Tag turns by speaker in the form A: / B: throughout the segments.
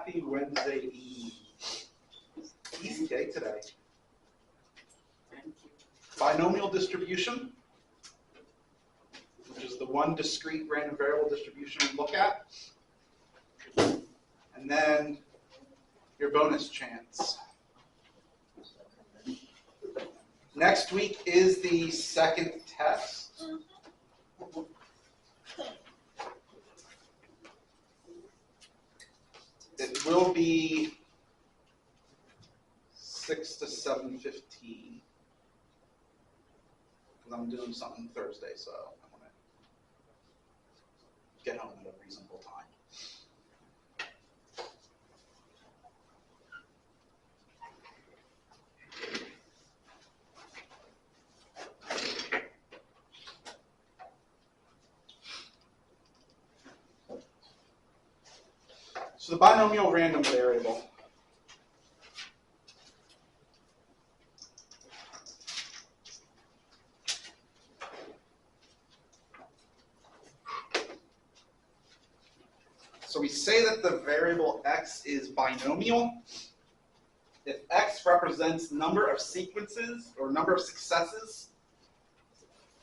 A: Happy Wednesday Eve. Easy day today. Binomial distribution, which is the one discrete random variable distribution we look at. And then your bonus chance. Next week is the second test. It will be 6 to 7:15. Because I'm doing something Thursday, so I want to get home at a reasonable time. So the binomial random variable. So we say that the variable x is binomial if x represents number of sequences or number of successes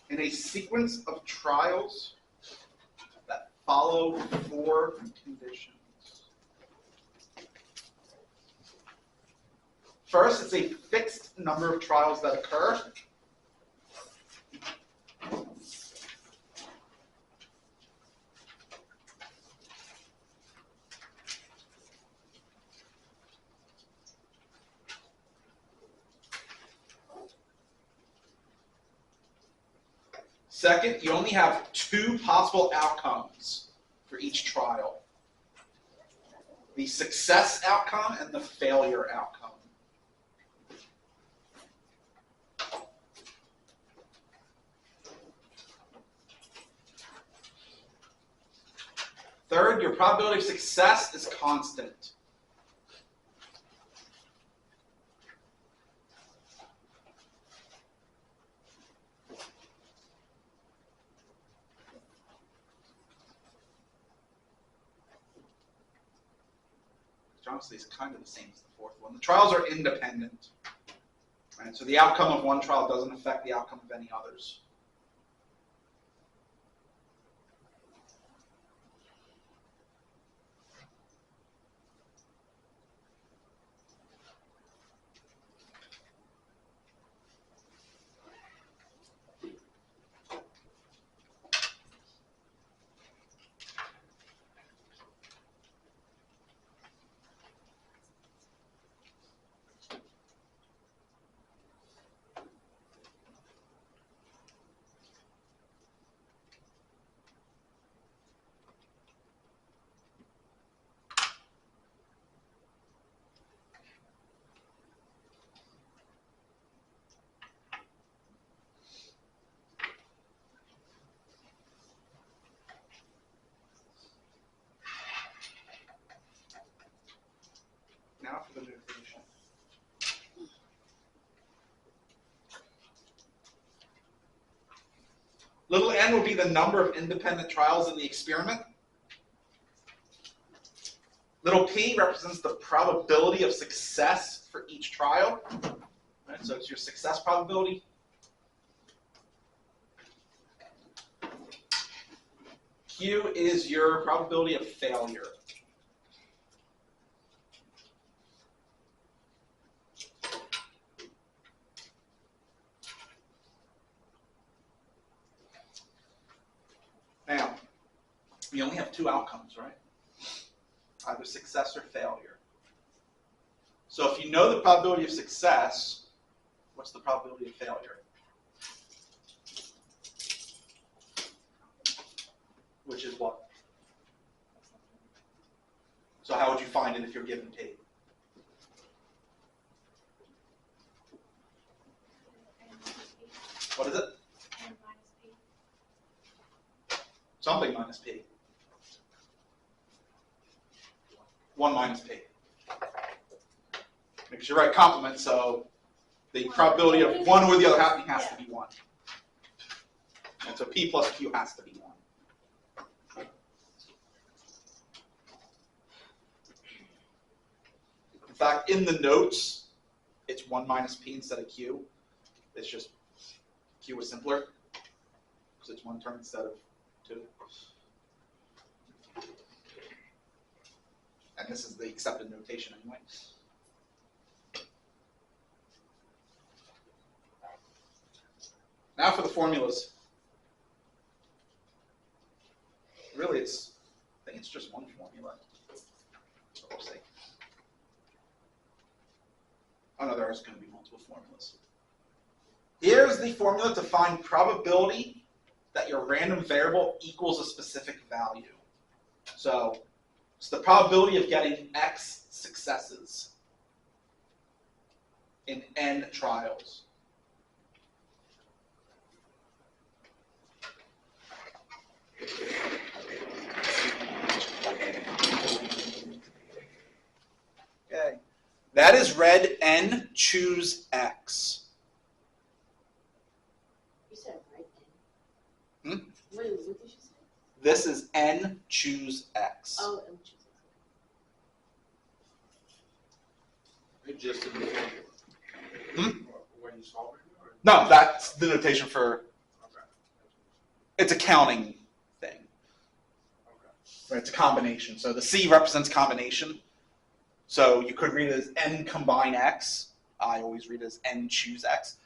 A: in a sequence of trials that follow four conditions. First, it's a fixed number of trials that occur. Second, you only have two possible outcomes for each trial: the success outcome and the failure outcome. Third, your probability of success is constant. Which honestly is kind of the same as the fourth one. The trials are independent. Right? So the outcome of one trial doesn't affect the outcome of any others. Now for the notation. Little n will be the number of independent trials in the experiment. Little p represents the probability of success for each trial. Right, so it's your success probability. Q is your probability of failure. Now, you only have two outcomes, right? Either success or failure. So if you know the probability of success, what's the probability of failure? Which is what? So how would you find it if you're given P? What is it? Something minus P. 1 minus P. Makes your right complement, so the probability of one or the other happening has to be 1. And so P plus Q has to be 1. fact, in the notes, it's 1 minus p instead of q. It's just q is simpler, because it's 1 term instead of 2. And this is the accepted notation anyway. Now for the formulas. Really, I think it's just one formula. So we'll see. Oh no, there's going to be multiple formulas. Here's the formula to find probability that your random variable equals a specific value. So it's the probability of getting X successes in N trials. Okay. That is red N, choose X.
B: You said right N.
A: Hmm?
B: Wait, what did you say?
A: This is N, choose X.
B: Oh, M choose
C: It just in the when you solve it? Or?
A: No, that's the notation for,
C: Okay.
A: it's a counting thing.
C: Okay.
A: Right, it's a combination. So the C represents combination. So you could read it as N combine X. I always read it as N choose X.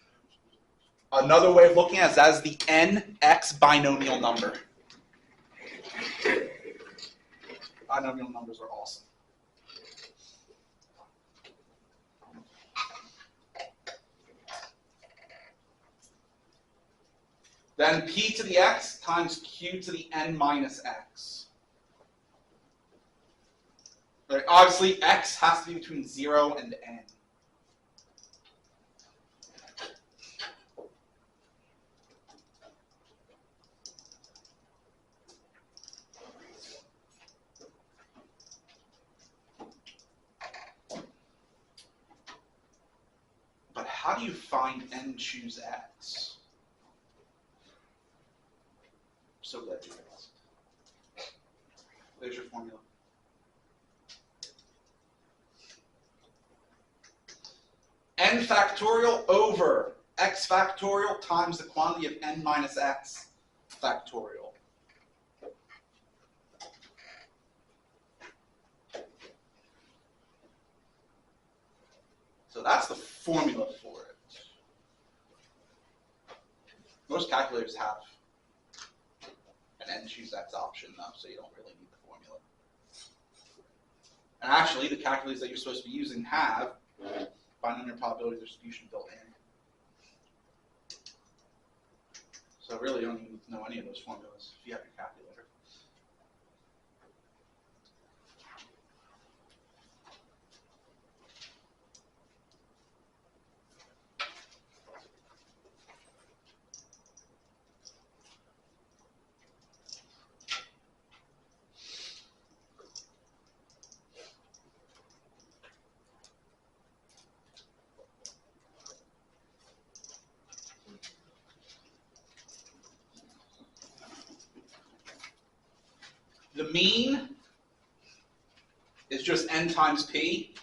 A: Another way of looking at it is that is the NX binomial number. Binomial numbers are awesome. Then P to the X times Q to the N minus X. Right, obviously, X has to be between 0 and N. But how do you find N choose X? So glad you asked. There's your formula. N factorial over X factorial times the quantity of N minus X factorial. So that's the formula for it. Most calculators have an N choose X option though, so you don't really need the formula. And actually, the calculators that you're supposed to be using have binomial probability distribution built in. So really, you don't even need to know any of those formulas if you have your calculator. The mean is just N times P.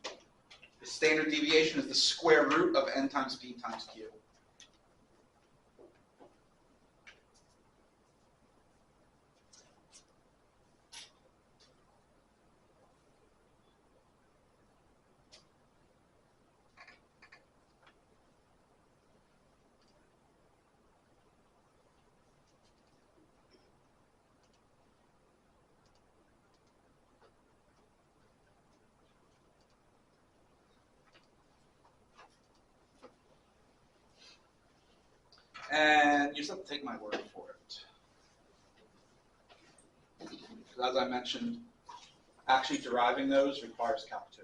A: The standard deviation is the square root of N times P times Q. And you just have to take my word for it. Because as I mentioned, actually deriving those requires Calc 2.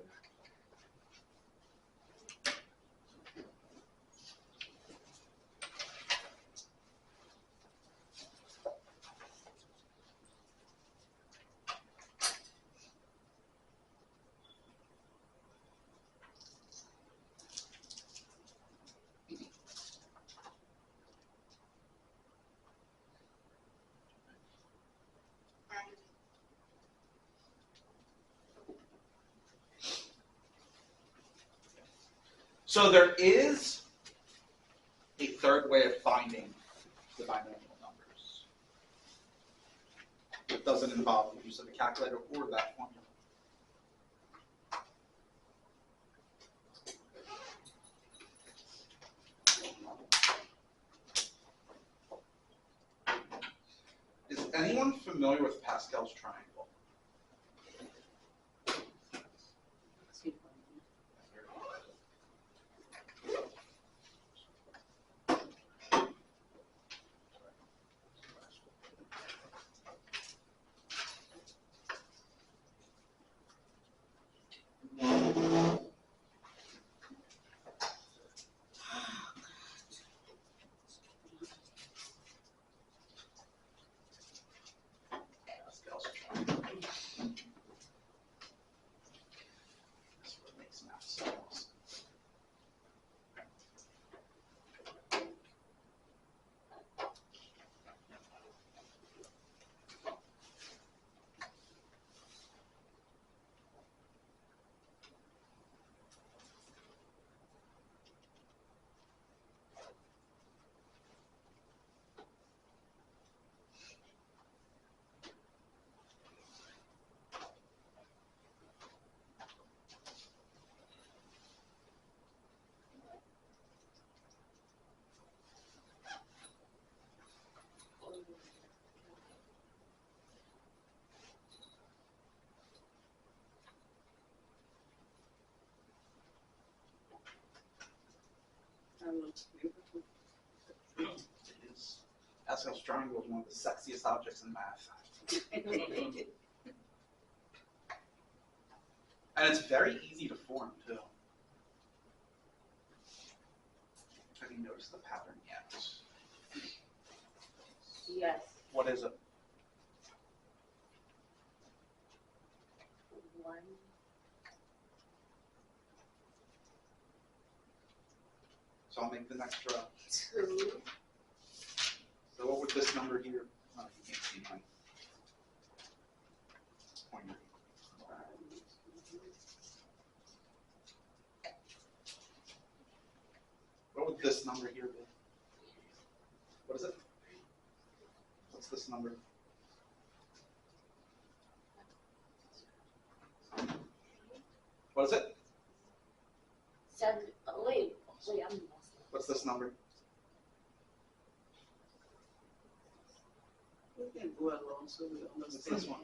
A: So there is a third way of finding the binomial numbers. It doesn't involve the use of a calculator or that formula. Is anyone familiar with Pascal's triangle? Pascal's triangle. That's what makes math so awesome. It is. Pascal's triangle is one of the sexiest objects in math. And it's very easy to form, too. Have you noticed the pattern yet?
B: Yes.
A: What is it?
B: 1.
A: So I'll make the next row.
B: 2.
A: So what would this number here? Oh, you can't see mine. Pointer. What would this number here be? What is it? What's this number? What is it?
B: 7. Oh, wait, I'm lost.
A: What's this number?
D: We can go along so we
A: What's
D: understand.
A: this one?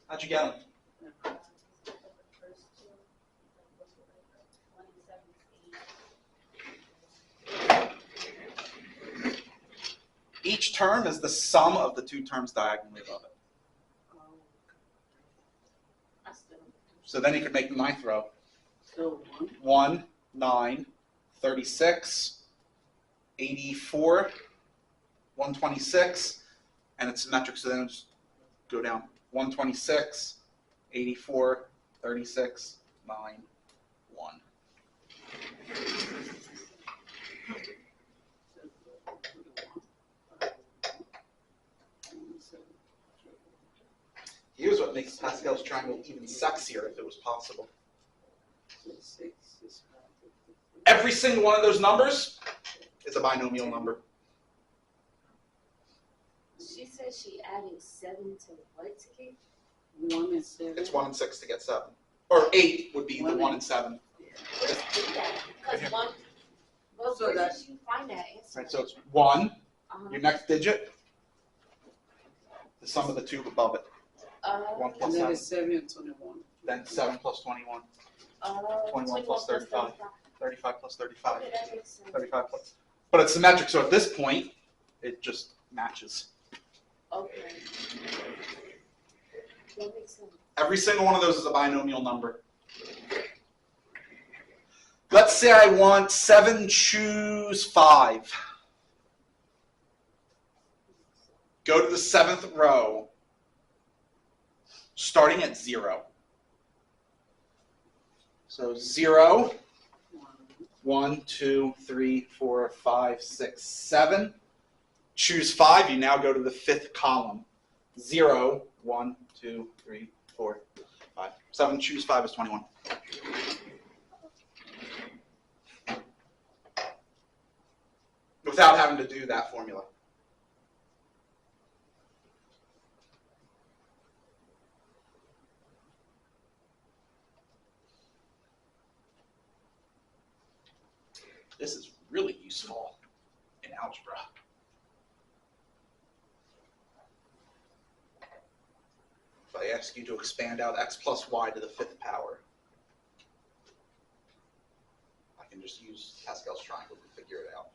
A: How'd you get them? Each term is the sum of the two terms diagonally above it. So then you could make the ninth row.
D: So
A: 1, 9, 36, 84, 126, and it's symmetric, so then just go down. 126, 84, 36, 9, 1. Here's what makes Pascal's triangle even sexier if it was possible. Every single one of those numbers is a binomial number.
B: She said she added 7 to what to get?
D: 1 and 7.
A: It's 1 and 6 to get 7. Or 8 would be the 1 and 7.
B: Let's do that. Because one, well,
D: So
B: where did
D: that-
B: you find that answer?
A: Right, so it's 1,
B: Uh-huh.
A: your next digit, the sum of the two above it. 1
D: And
A: plus
D: then
A: 7.
D: it's 7 and 21.
A: Then 7 plus 21. 21
B: 21
A: plus 35. 35 plus 35.
B: Okay, that makes sense.
A: 35 plus. But it's symmetric, so at this point, it just matches.
B: Okay. That makes sense.
A: Every single one of those is a binomial number. Let's say I want 7, choose 5. Go to the 7th row, starting at 0. So 0, 1, 2, 3, 4, 5, 6, 7. Choose 5. You now go to the fifth column. 0, 1, 2, 3, 4, 5, 7. Choose 5 is 21. Without having to do that formula. This is really useful in algebra. If I ask you to expand out x plus y to the fifth power, I can just use Pascal's triangle to figure it out.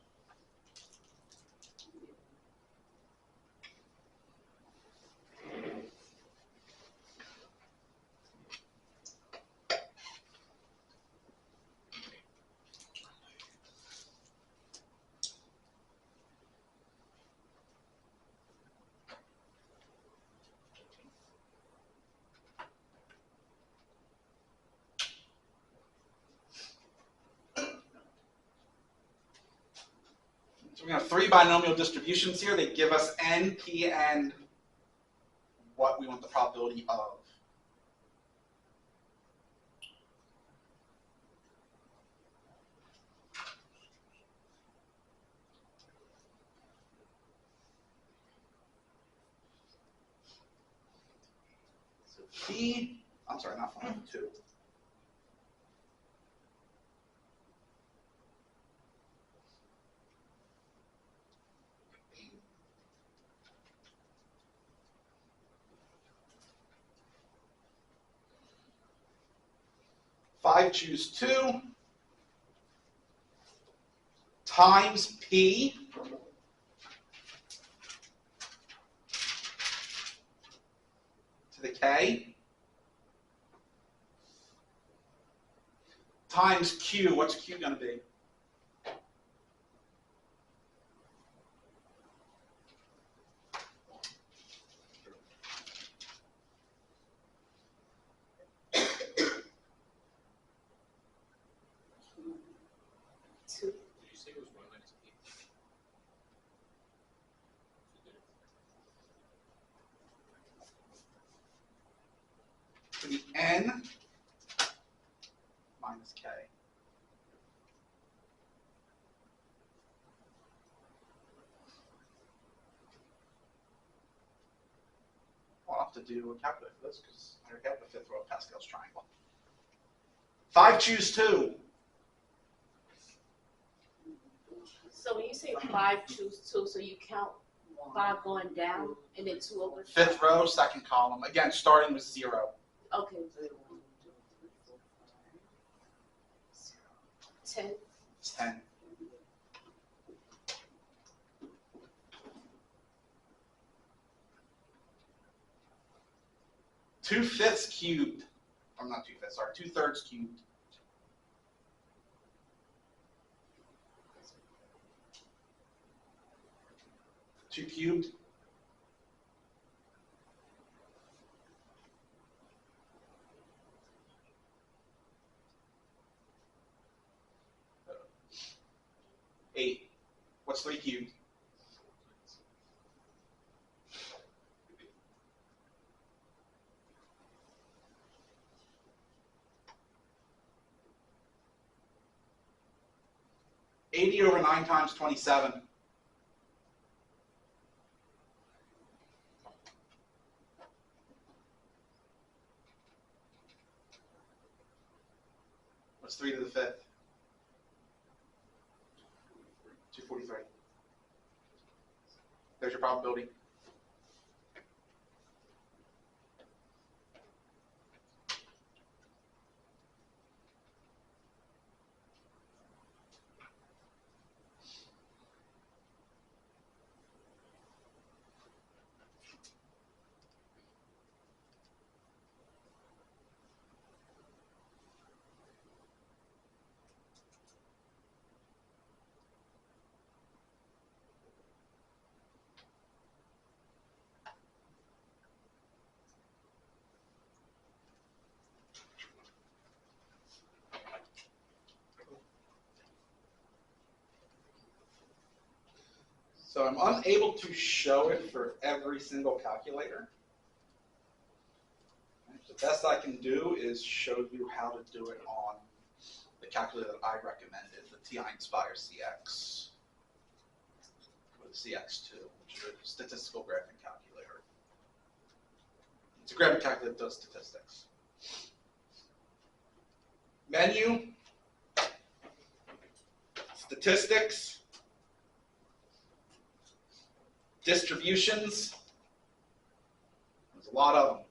A: So we have 3 binomial distributions here. They give us n, p, and what we want the probability of. So p, I'm sorry, not 5, 2. Five, choose 2 times p to the k times q. What's q going to be?
B: Two.
C: Did you say it was 1 minus p?
A: To the n minus k. I'll have to do a calculator for this because I already have the fifth row of Pascal's triangle. 5, choose 2.
B: So when you say 5, choose 2, so you count 5 going down and then 2 over.
A: Fifth row, second column. Again, starting with 0.
B: Okay. 10.
A: 10. 2/5 cubed. Or not 2/5, sorry, 2/3 cubed. Two cubed. Eight. What's 3 cubed? $80 over 9 times 27. What's 3 to the 5th? 243. There's your probability. So I'm unable to show it for every single calculator. The best I can do is show you how to do it on the calculator that I recommended, the TI Inspire CX, or the CX2, which is a statistical graphing calculator. It's a graphing calculator that does statistics. Menu, statistics, distributions. There's a lot of them.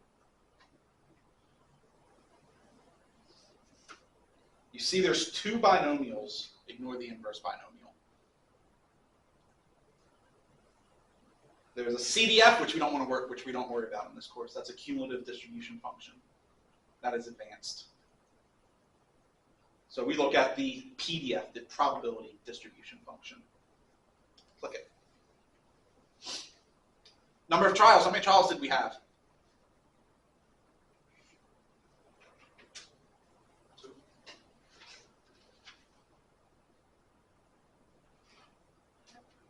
A: You see there's two binomials. Ignore the inverse binomial. There's a CDF, which we don't want to work, which we don't worry about in this course. That's a cumulative distribution function. That is advanced. So we look at the PDF, the probability distribution function. Click it. Number of trials. How many trials did we have?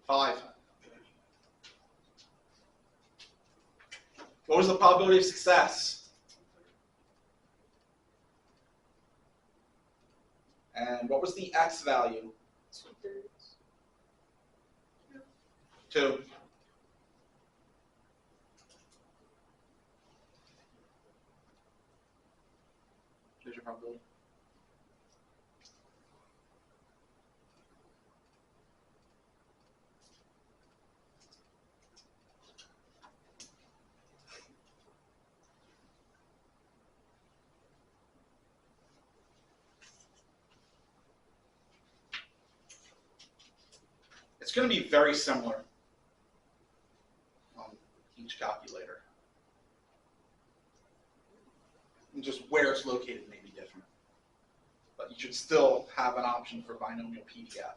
A: 5. What was the probability of success? And what was the X value?
B: 2/3.
A: 2. Here's your probability. It's going to be very similar on each calculator. And just where it's located may be different. But you should still have an option for binomial PDF.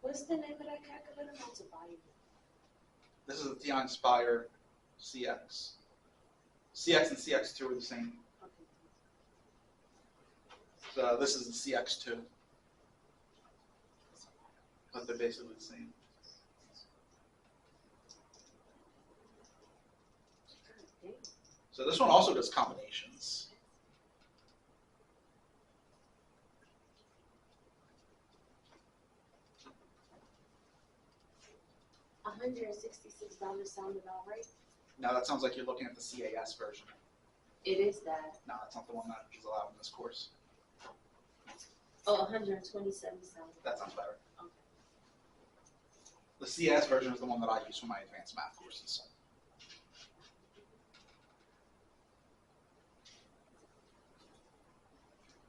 B: What's the name of that calculator? Not to buy it.
A: This is the TI Inspire CX. CX and CX2 are the same.
B: Okay.
A: So this is the CX2. But they're basically the same. So this one also does combinations.
B: $166 sound about right?
A: Now that sounds like you're looking at the CAS version.
B: It is that.
A: No, that's not the one that is allowed in this course.
B: Oh, 127 sound.
A: That sounds better.
B: Okay.
A: The CS version is the one that I use for my advanced math courses.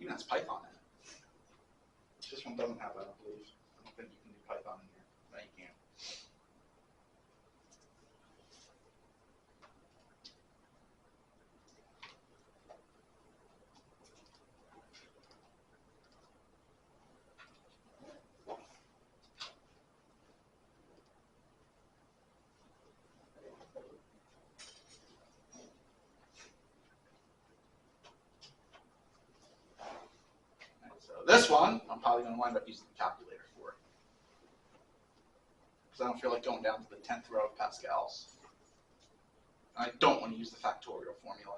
A: Even has Python in it. This one doesn't have that, I believe. I don't think you can do Python in here. No, you can't. This one, I'm probably going to wind up using the calculator for. Because I don't feel like going down to the 10th row of Pascal's. I don't want to use the factorial formula.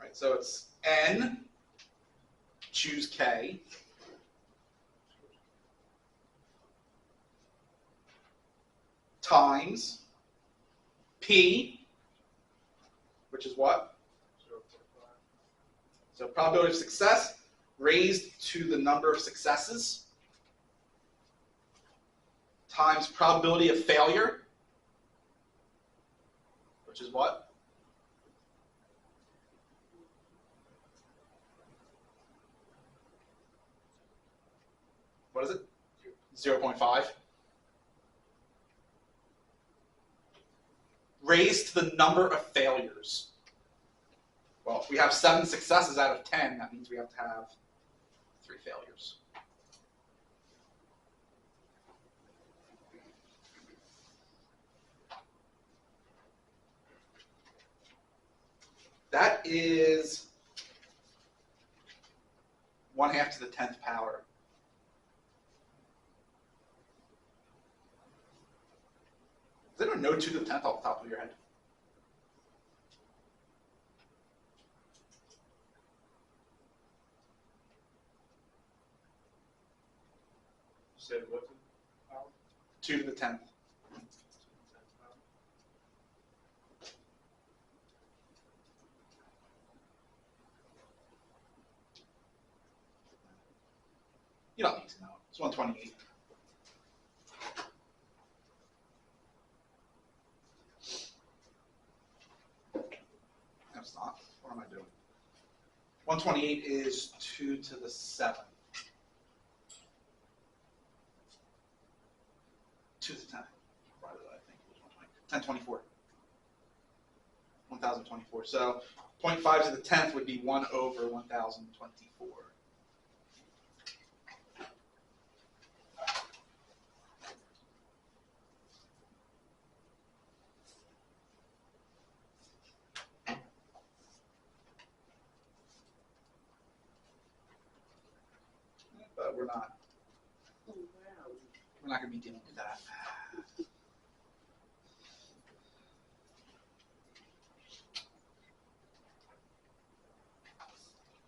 A: Right, so it's n, choose k, times P, which is what?
C: 0.5.
A: So probability of success raised to the number of successes times probability of failure, which is what? What is it? 0.5. raised to the number of failures. Well, if we have 7 successes out of 10, that means we have to have 3 failures. That is 1/2 to the 10th power. Does anyone know 2 to the 10th off the top of your head?
C: You said what?
A: 2 to the 10th. You don't need to know. It's 128. That's not. What am I doing? 128 is 2 to the 7th. 2 to the 10th. Why did I think it was 120? 1024. 1024. So 0.5 to the 10th would be 1 over 1024. But we're not going to be dealing with that.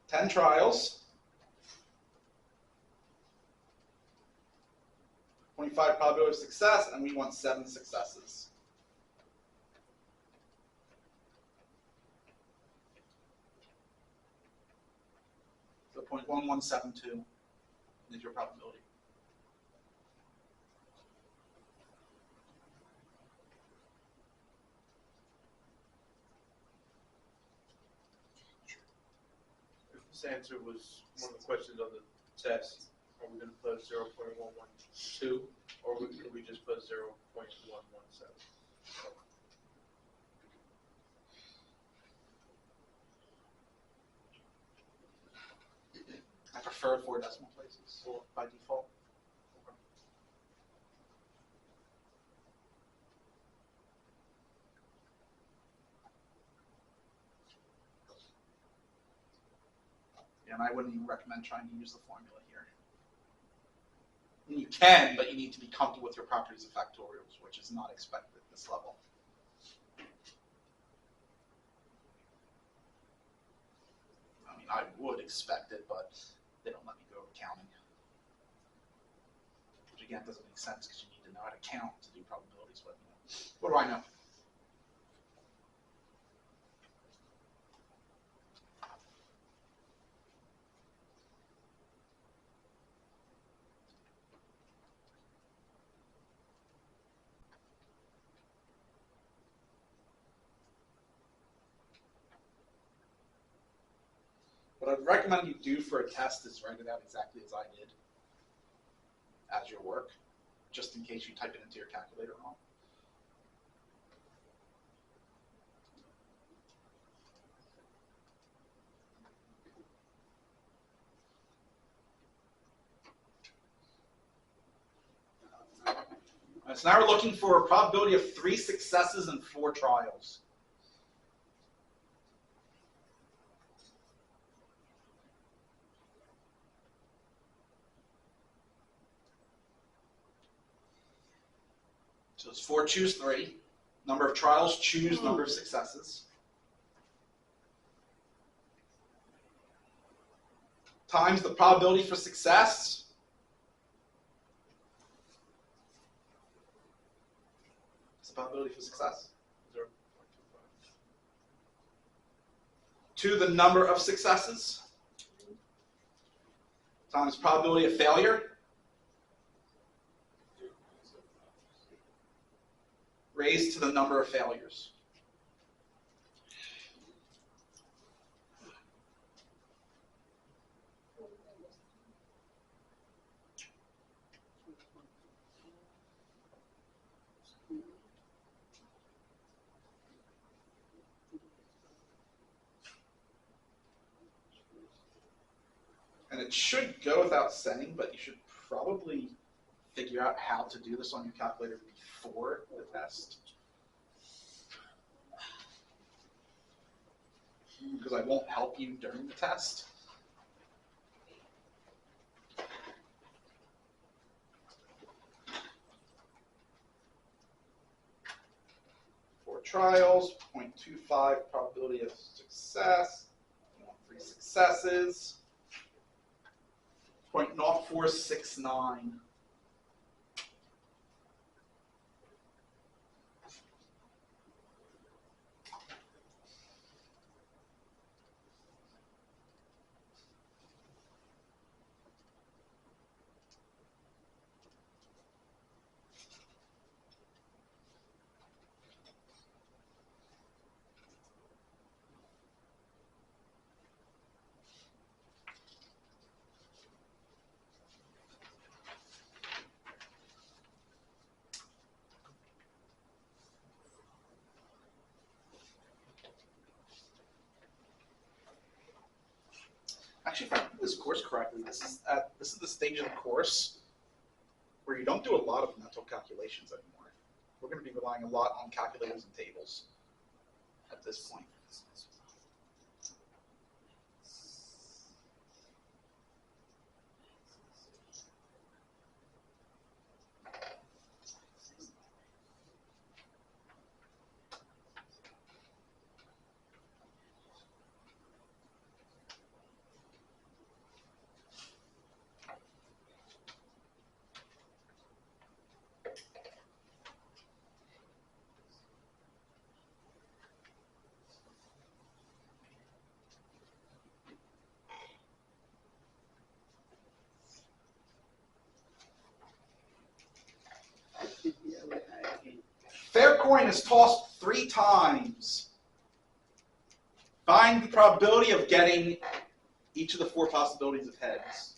A: Ten trials. 0.5 probability of success, and we want 7 successes. So 0.1172 is your probability.
C: If this answer was one of the questions on the test, are we going to put 0.112, or could we just put 0.117?
A: I prefer 4 decimal places by default. And I wouldn't even recommend trying to use the formula here. And you can, but you need to be comfortable with your properties of factorials, which is not expected at this level. I mean, I would expect it, but they don't let me go over counting. Which again doesn't make sense because you need to know how to count to do probabilities, but what do I know? What I'd recommend you do for a test is write it out exactly as I did as your work, just in case you type it into your calculator wrong. All right, so now we're looking for a probability of 3 successes and 4 trials. So it's 4 choose 3. Number of trials choose number of successes. Times the probability for success. What's the probability for success?
C: 0.25.
A: To the number of successes. Times probability of failure. Raised to the number of failures. it should go without saying, but you should probably figure out how to do this on your calculator before the test. Because I won't help you during the test. For trials, 0.25 probability of success, 3 successes, 0.0469. Actually, if I do this course correctly, this is the stage of the course where you don't do a lot of mental calculations anymore. We're going to be relying a lot on calculators and tables at this point. Fair coin is tossed 3 times. Find the probability of getting each of the 4 possibilities of heads.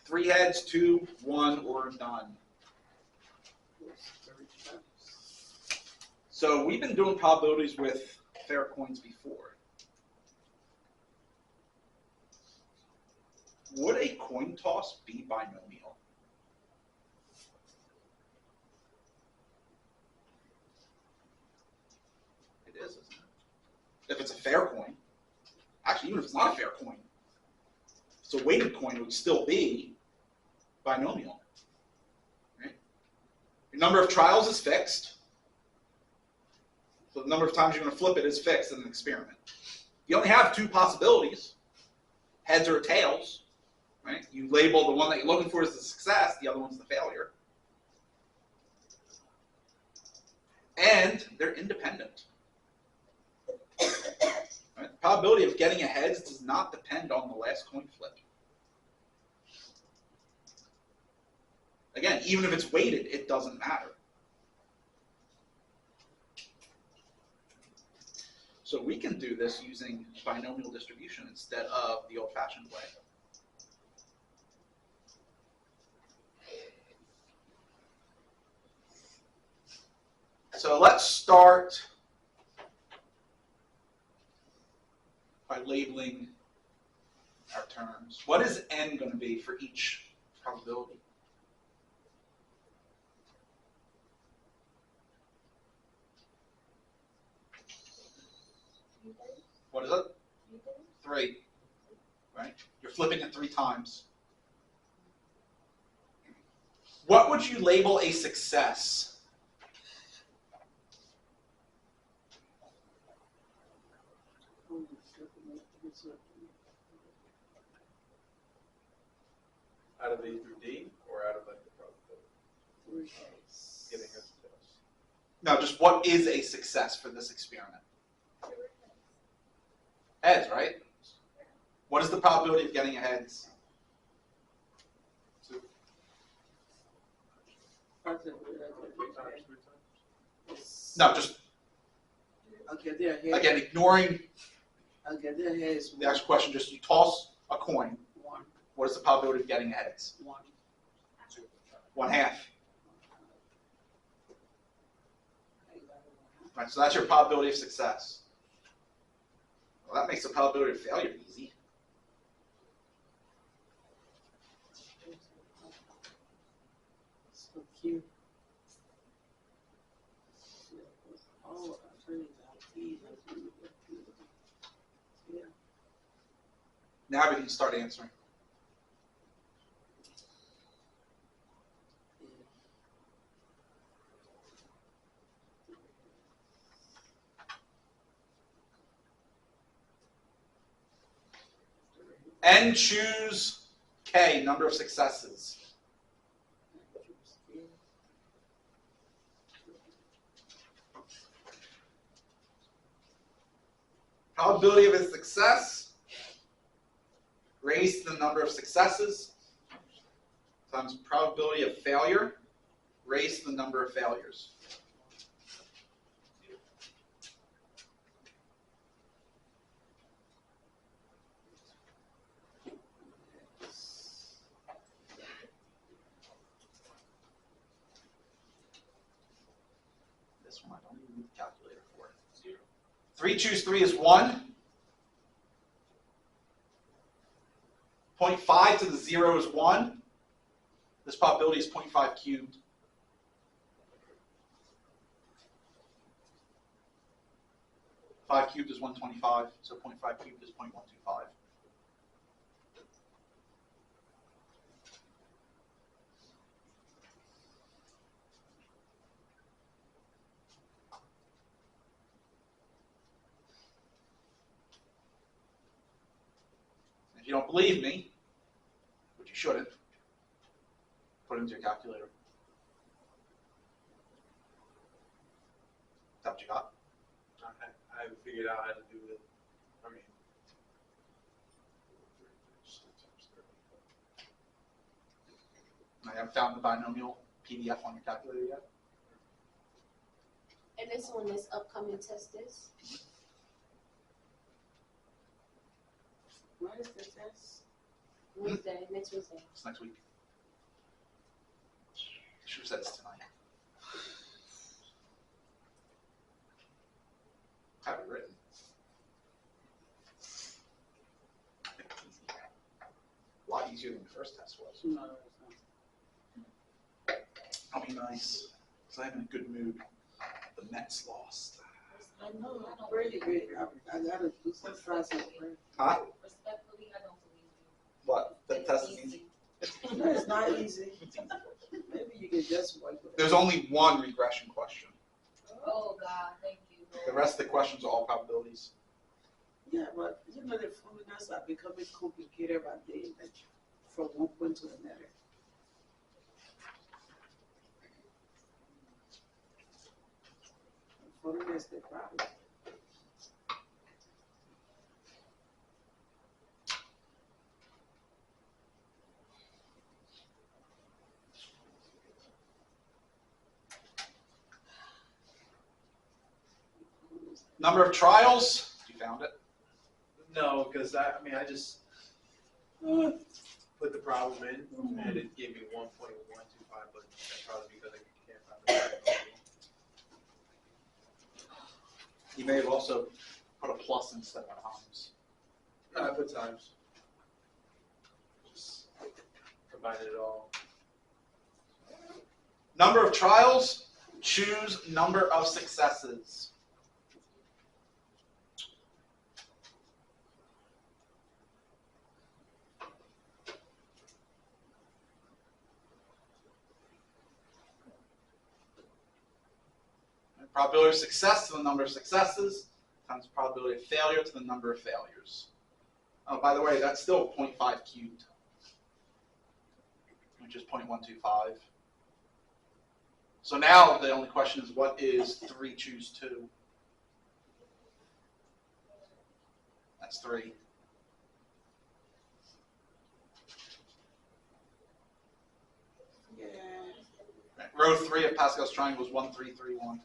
A: 3 heads, 2, 1, or none. So we've been doing probabilities with fair coins before. Would a coin toss be binomial? It is, isn't it? If it's a fair coin. Actually, even if it's not a fair coin. So a weighted coin would still be binomial. Right? Your number of trials is fixed. So the number of times you're going to flip it is fixed in an experiment. You only have 2 possibilities, heads or tails. Right? You label the one that you're looking for as the success, the other one's the failure. And they're independent. Right? The probability of getting a heads does not depend on the last coin flip. Again, even if it's weighted, it doesn't matter. So we can do this using binomial distribution instead of the old-fashioned way. So let's start by labeling our terms. What is n going to be for each probability? What is it? 3. Right? You're flipping it 3 times. What would you label a success?
C: Out of A through D, or out of like the probability? Getting a success.
A: No, just what is a success for this experiment? Heads, right? What is the probability of getting a heads?
C: 2. 3 times?
A: No, just,
D: Okay, their head.
A: again, ignoring
D: Okay, their head is
A: the actual question, just you toss a coin.
D: 1.
A: What is the probability of getting heads?
D: 1.
A: 1/2. Right, so that's your probability of success. Well, that makes the probability of failure easy.
D: Q. All attorneys are P's. Yeah.
A: Now we can start answering. N choose K, number of successes. Probability of a success raised to the number of successes times probability of failure raised to the number of failures. This one I don't even need the calculator for. 3 choose 3 is 1. 0.5 to the 0 is 1. This probability is 0.5 cubed. Five cubed is 125, so 0.5 cubed is 0.125. If you don't believe me, which you shouldn't, put it into your calculator. Is that what you got?
C: I figured out how to do it. I mean,
A: I haven't found the binomial PDF on your calculator yet.
B: And this one, this upcoming test is?
D: What is the test?
B: Wednesday, next Wednesday.
A: It's next week. Should have said it's tonight. I have it written. A lot easier than the first test was.
D: No, it's
A: I'll be nice, because I'm in a good mood. The Mets lost.
D: not. I know, I don't really good. I gotta do some try some prayer.
A: Huh?
E: Respectfully, I don't believe you.
A: What? The test is easy?
D: No, it's not easy. Maybe you can just work with it.
A: There's only one regression question.
E: Oh, God, thank you,
A: The
E: Lord.
A: rest of the questions are all probabilities.
D: Yeah, but you know the formulas are becoming complicated by day, like from one point to another. Formula is the problem.
A: Number of trials, you found it.
C: no, because I just put the problem in and it gave me 1.125, but that's probably because I can't find the right value.
A: You may have also put a plus instead of times.
C: No, I put times. Just combine it all.
A: Number of trials, choose number of successes. Probability of success to the number of successes times probability of failure to the number of failures. Oh, by the way, that's still 0.5 cubed, which is 0.125. So now the only question is, what is 3 choose 2? That's 3.
D: Yeah.
A: Right. Row 3 of Pascal's triangle is 1, 3, 3, 1.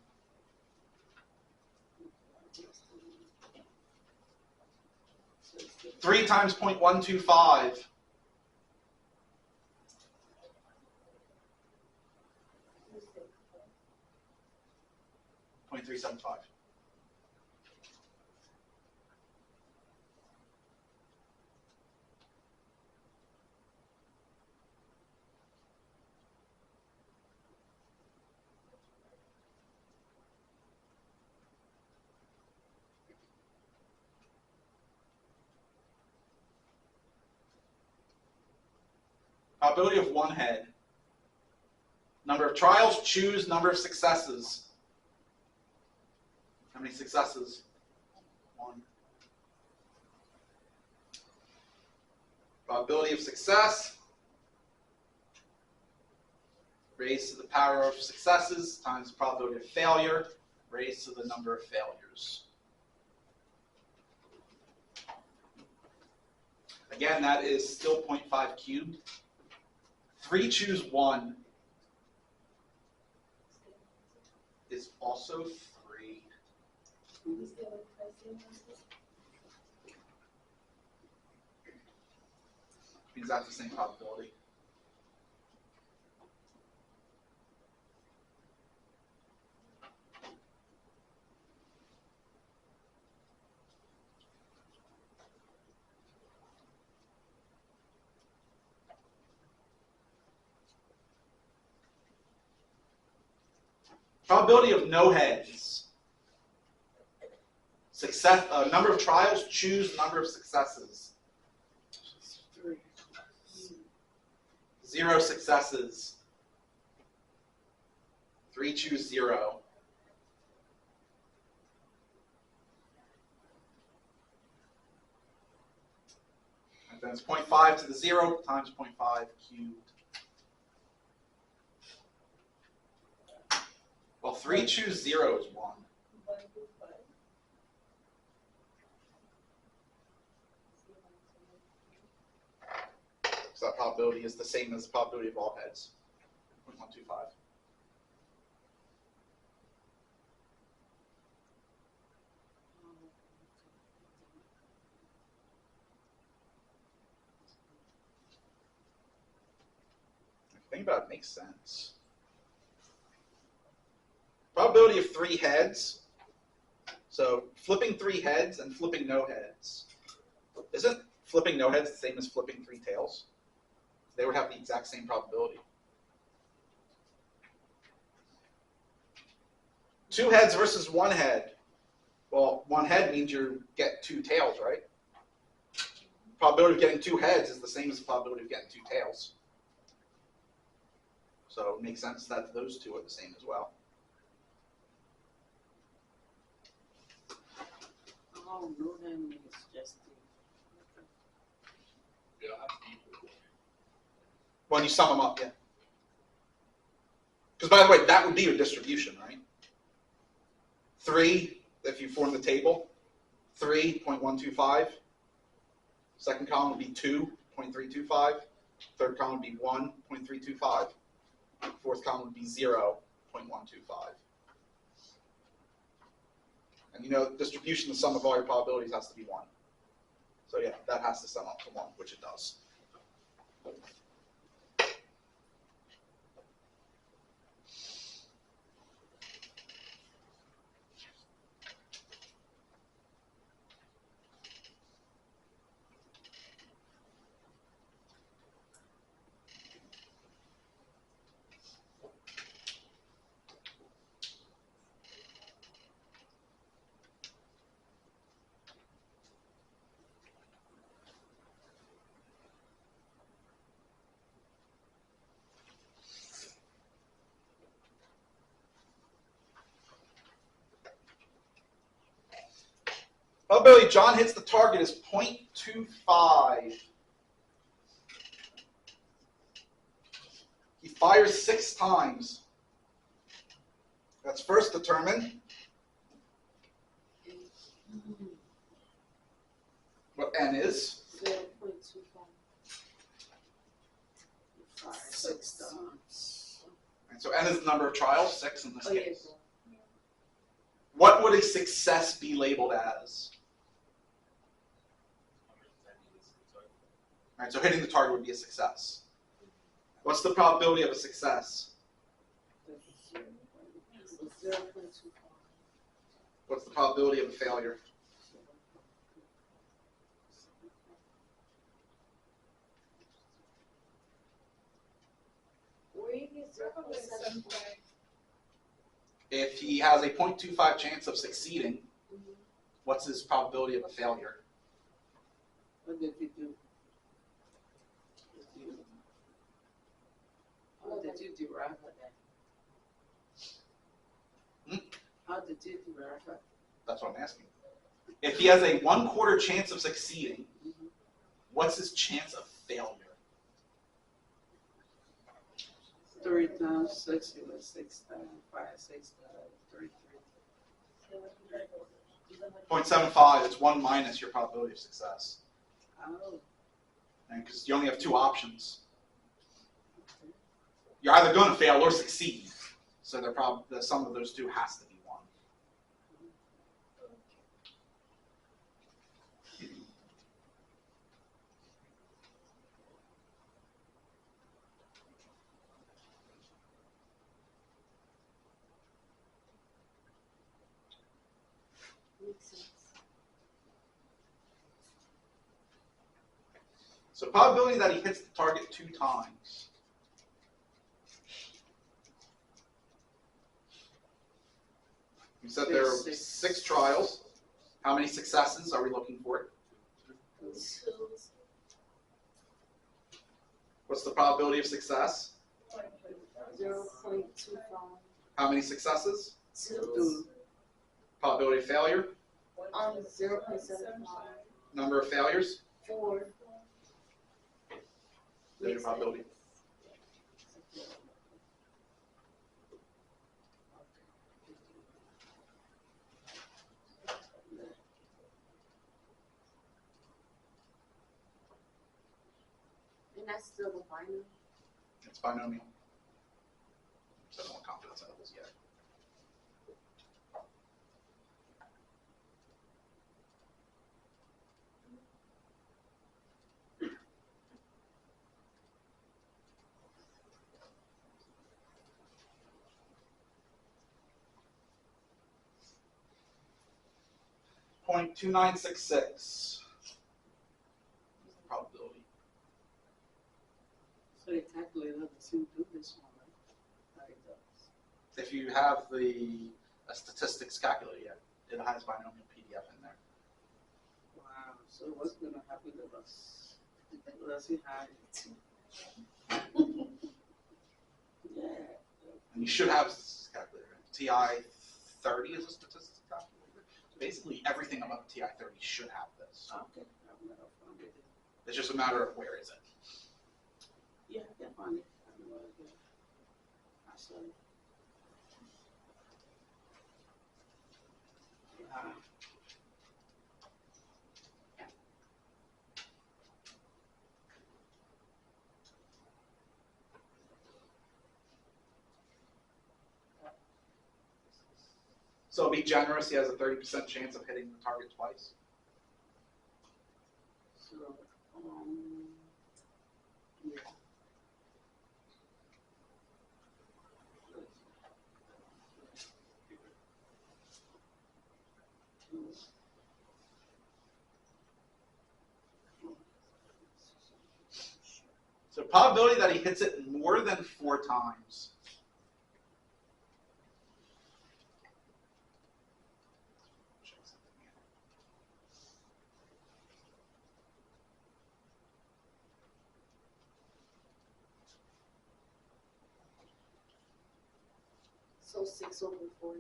A: 3 times 0.125. 0.375. Probability of one head. Number of trials, choose number of successes. How many successes? One. Probability of success, raised to the power of successes times probability of failure, raised to the number of failures. Again, that is still 0.5 cubed. 3 choose 1 is also 3. Means that's the same probability. Probability of no heads. Success, number of trials, choose number of successes.
D: 3.
A: 0 successes. 3 choose 0. And then it's 0.5 to the 0 times 0.5 cubed. Well, 3 choose 0 is 1. So that probability is the same as the probability of all heads, 0.125. If you think about it, it makes sense. Probability of 3 heads. So flipping 3 heads and flipping no heads. Isn't flipping no heads the same as flipping 3 tails? They would have the exact same probability. 2 heads versus 1 head. Well, 1 head means you get 2 tails, right? Probability of getting 2 heads is the same as the probability of getting 2 tails. So it makes sense that those 2 are the same as well.
D: Oh, no, that means just
A: When you sum them up, yeah. Because by the way, that would be your distribution, right? 3, if you form the table, 3.125. Second column would be 2.325. Third column would be 1.325. Fourth column would be 0.125. And you know, distribution, the sum of all your probabilities has to be 1. So yeah, that has to sum up to 1, which it does. Probability John hits the target is 0.25. He fires 6 times. Let's first determine what n is.
B: 0.25.
D: 6 times.
A: And so n is the number of trials, 6 in this
B: Oh,
A: case.
B: yes.
A: What would a success be labeled as? All right, so hitting the target would be a success. What's the probability of a success?
B: 0.25.
A: What's the probability of a failure?
B: Where you get 0.75?
A: If he has a 0.25 chance of succeeding, what's his probability of a failure?
D: What did you do? How did you derive that? How did you derive that?
A: That's what I'm asking. If he has a 1/4 chance of succeeding, what's his chance of failure?
D: 3 times 6 equals 6 times 5, 6 times 3, 3.
A: 0.75, it's 1 minus your probability of success.
D: Oh,
A: And because you only have 2 options. You're either going to fail or succeed. So the sum of those two has to be 1.
B: Makes sense.
A: So probability that he hits the target 2 times. You said there are 6 trials. How many successes are we looking for?
B: 2.
A: What's the probability of success?
B: 0.25.
A: How many successes?
B: 2.
A: Probability of failure?
B: 0.75.
A: Number of failures?
B: 4.
A: There's your probability.
B: And that's still the final.
A: It's binomial. So I don't want confidence intervals yet. .2966 probability.
D: so the calculator doesn't do this one, right? It does.
A: If you have the statistics calculator yet, it has binomial PDF in there.
D: Wow, so what's going to happen to us? Let's see how yeah.
A: And you should have a statistics calculator. TI 30 is a statistics calculator. So basically everything above TI 30 should have this.
D: Okay, I'm going to find it.
A: It's just a matter of where is it.
D: Yeah, I can find it. I know where it is. I saw it. Yeah.
A: So be generous, he has a 30% chance of hitting the target twice.
D: So, yeah.
A: So probability that he hits it more than 4 times.
B: So 6 over 4.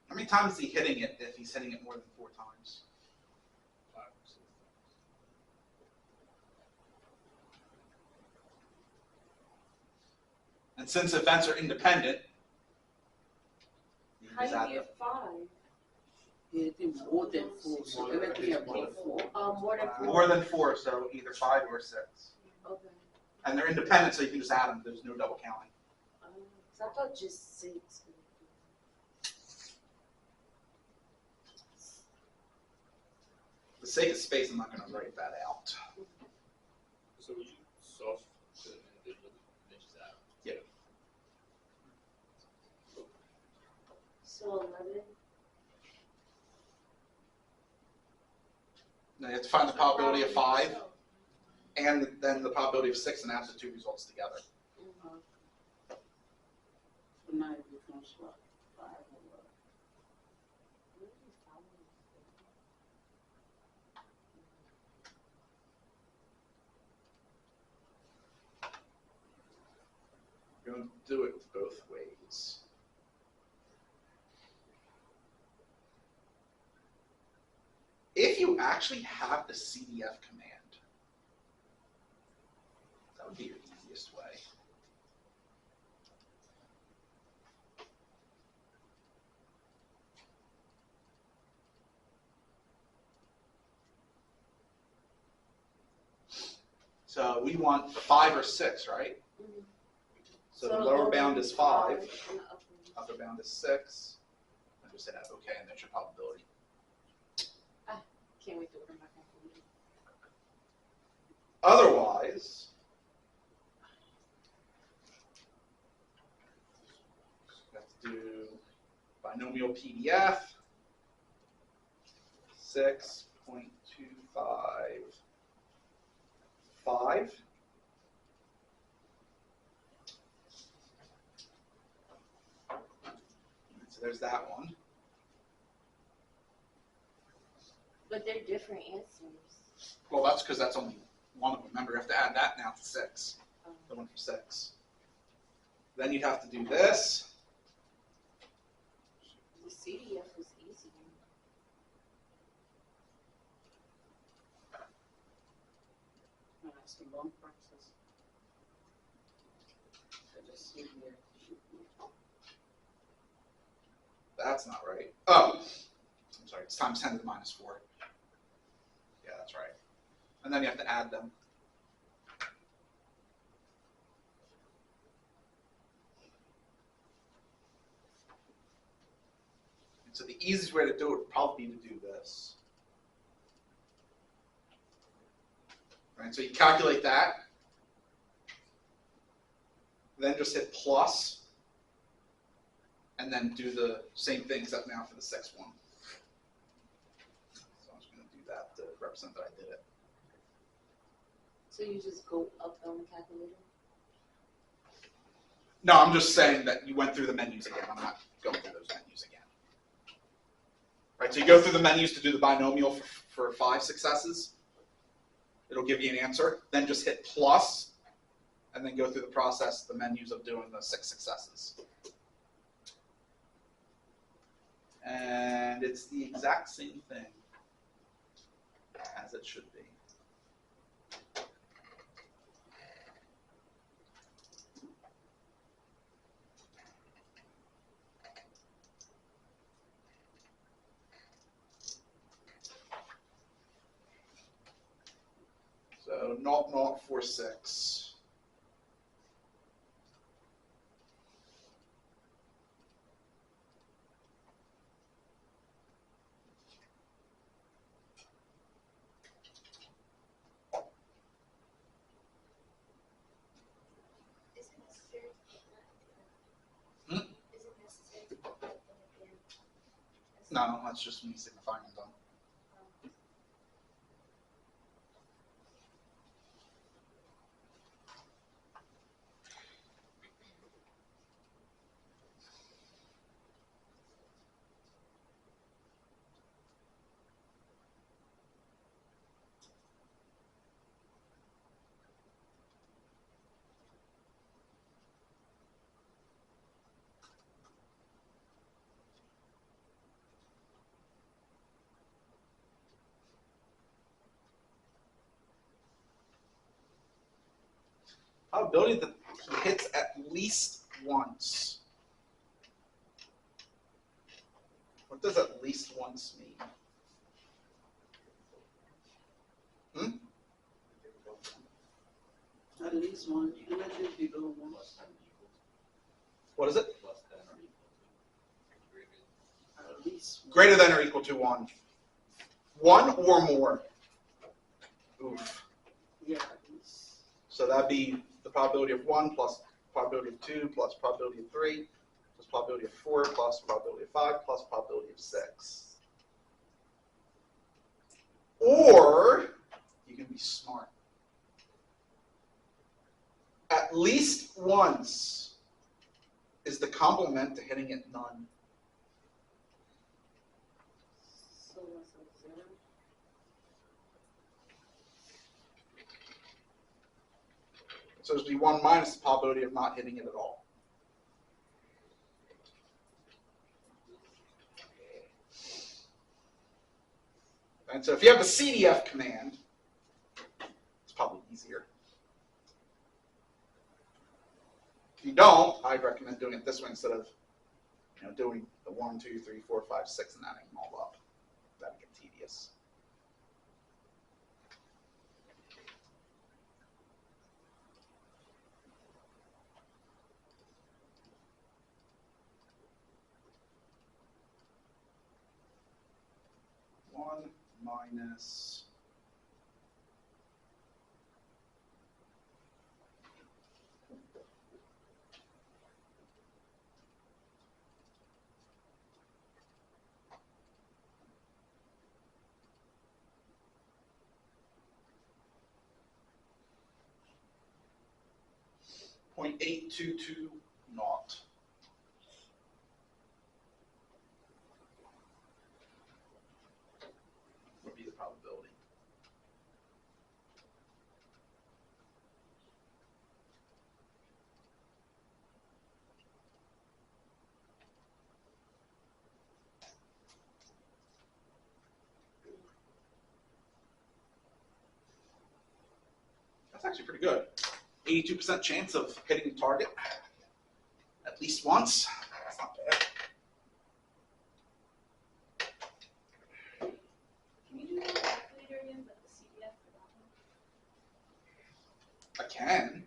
A: How many times is he hitting it if he's hitting it more than 4 times?
C: 5 or 6 times.
A: And since events are independent, you can
B: How
A: just
B: do
A: add
B: you
A: them.
B: get 5?
D: Anything more than 4, so everything above 4.
B: More than 4.
A: More than 4, so either 5 or 6.
B: Okay.
A: And they're independent, so you can just add them. There's no double counting.
B: So I thought just 6.
A: the sake of space, I'm not going to write that out.
F: So we solve the dimensions out.
B: So 11.
A: Now you have to find the probability of 5, and then the probability of 6, and add the two results together.
D: So now it becomes what? 5 or what?
A: You're going to do it both ways. If you actually have the CDF command, that would be your easiest way. So we want 5 or 6, right?
B: Mhm.
A: So the lower bound is 5,
B: and the upper
A: upper bound is 6. And just hit OK, and there's your probability.
B: Can't wait to order my calculator.
A: Otherwise, you have to do binomial PDF, 6.255. So there's that one.
B: But they're different answers.
A: Well, that's because that's only one of them. Remember, you have to add that now to 6.
B: Um,
A: The one for 6. Then you'd have to do this.
B: the CDF was easier.
D: No, that's a long process. So just sit here.
A: That's not right. Oh, I'm sorry. It's times 10 to the minus 4. Yeah, that's right. And then you have to add them. And so the easiest way to do it would probably be to do this. Right, so you calculate that. Then just hit plus. And then do the same thing except now for the 6th one. So I'm just going to do that to represent that I did it.
B: So you just go up on the calculator?
A: No, I'm just saying that you went through the menus again. I'm not going through those menus again. Right, so you go through the menus to do the binomial for 5 successes. It'll give you an answer. Then just hit plus, and then go through the process, the menus of doing the 6 successes. And it's the exact same thing as it should be. So 0.046.
E: Is it necessary to put that
A: Hmm?
E: again? Is it necessary to put that again?
A: No, that's just me signifying I'm done. Probability that he hits at least once. What does at least once mean?
D: At least one, anything below 1.
A: What is it?
F: Plus 10 or equal to.
D: At least one.
A: Greater than or equal to 1. 1 or more. Oof.
D: Yeah.
A: So that'd be the probability of 1 plus probability of 2 plus probability of 3 plus probability of 4 plus probability of 5 plus probability of 6. Or you can be smart. At least once is the complement to hitting it none.
D: So what's a 0?
A: So it'd be 1 minus the probability of not hitting it at all. And so if you have the CDF command, it's probably easier. If you don't, I'd recommend doing it this way instead of doing the 1, 2, 3, 4, 5, 6 and adding them all up. That'd get tedious. One minus 0.822 naught. Would be the probability. That's actually pretty good. 82% chance of hitting the target at least once. That's not bad.
E: Can you do the calculator again, but the CDF for that one?
A: I can.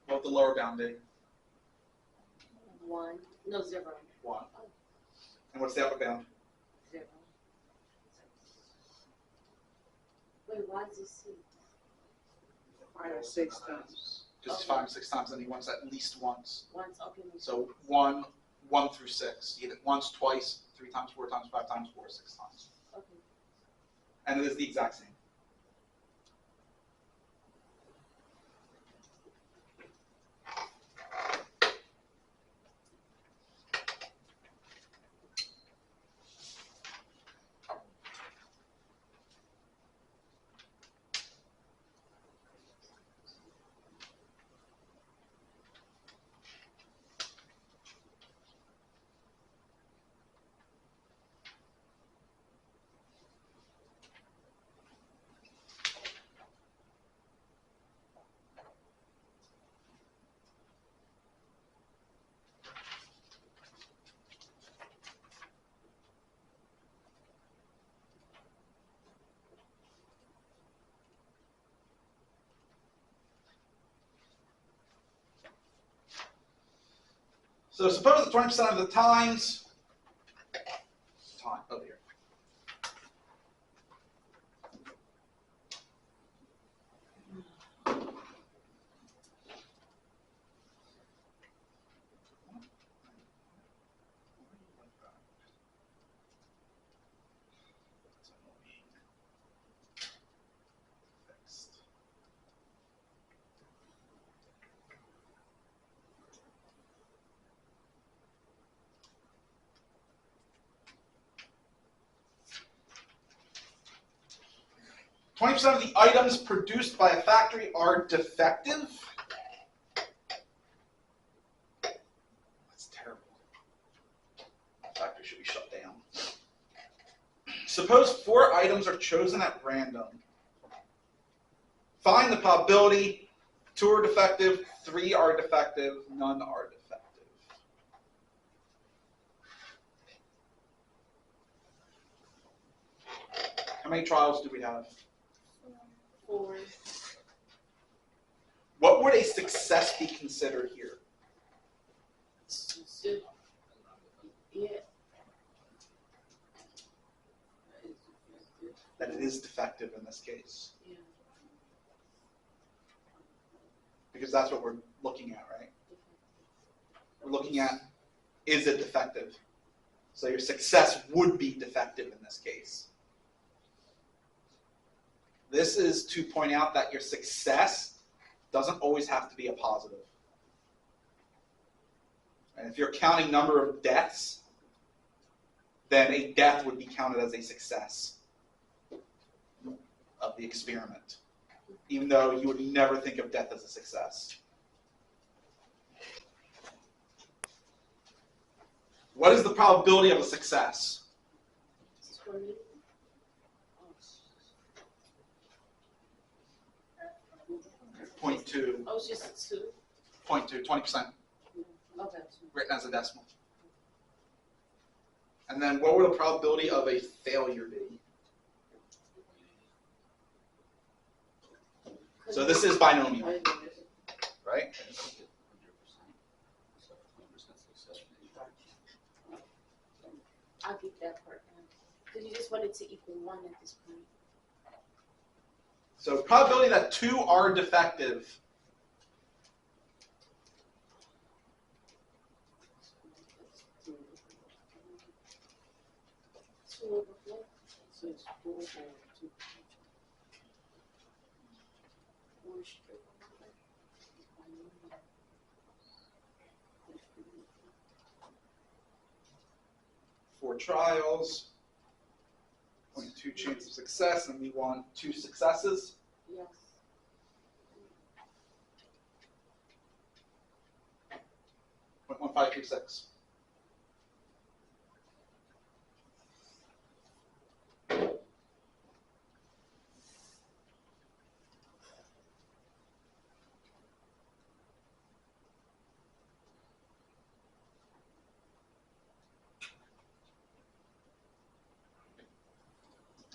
A: What would the lower bound be?
B: 1, no 0.
A: 1. And what's the upper bound?
B: 0. Wait, why does it see?
D: 5 or 6 times.
A: Just
B: Okay.
A: 5 or 6 times, and he wants at least once.
B: Once, okay.
A: So 1, 1 through 6. You hit it once, twice, 3 times, 4 times, 5 times, 4, 6 times.
B: Okay.
A: And it is the exact same. So suppose that 20% of the times, oh dear. Fixed. Twenty percent of the items produced by a factory are defective. That's terrible. The factory should be shut down. Suppose 4 items are chosen at random. Find the probability 2 are defective, 3 are defective, none are defective. How many trials do we have?
B: 4.
A: What would a success be considered here?
B: Yeah.
A: That it is defective in this case.
B: Yeah.
A: Because that's what we're looking at, right? We're looking at, is it defective? So your success would be defective in this case. This is to point out that your success doesn't always have to be a positive. And if you're counting number of deaths, then a death would be counted as a success of the experiment, even though you would never think of death as a success. What is the probability of a success?
B: 20.
A: 0.2,
B: Oh, it's just 2.
A: 0.2, 20%,
B: Okay.
A: written as a decimal. And then what would the probability of a failure be? So this is binomial, right?
B: I'll get that part down. Because you just want it to equal 1 at this point.
A: So probability that 2 are defective.
B: Two over 4.
D: So it's 4 or 2.
B: 4 straight over
A: 4 trials, 0.2 chance of success, and we want 2 successes.
B: Yes.
A: 0.1526.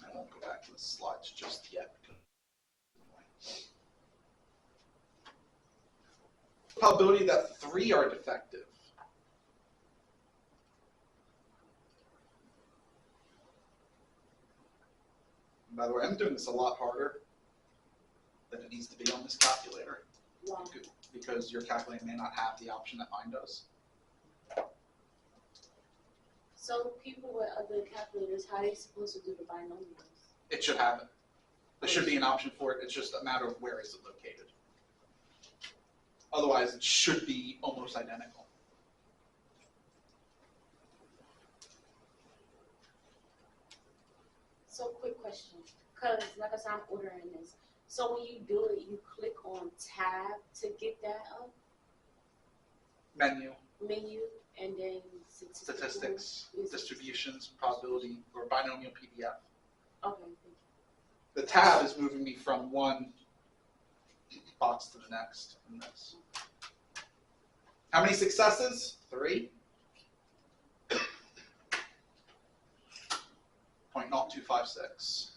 A: I won't go back to the slides just yet. Probability that 3 are defective. And by the way, I'm doing this a lot harder than it needs to be on this calculator
B: Wow.
A: because your calculator may not have the option that mine does.
B: So people with other calculators, how are they supposed to do the binomials?
A: It should have it. There should be an option for it. It's just a matter of where is it located. Otherwise, it should be almost identical.
B: So quick question, because like I said, I'm ordering this. So when you do it, you click on tab to get that up,
A: Menu,
B: menu, and then
A: statistics,
B: Yes.
A: distributions, probability, or binomial PDF.
B: Okay, thank you.
A: The tab is moving me from one box to the next in this. How many successes? 3. 0.0256.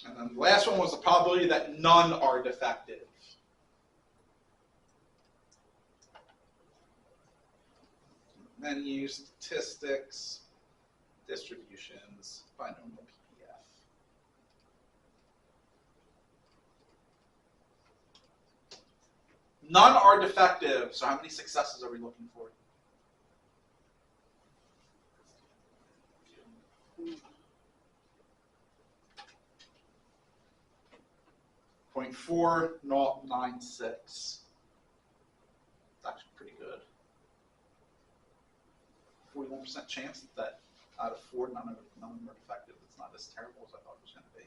A: And then the last one was the probability that none are defective. Menu, statistics, distributions, binomial PDF. None are defective, so how many successes are we looking for? .4096. It's actually pretty good. 41% chance that out of 4, none of them are defective. It's not as terrible as I thought it was going to be.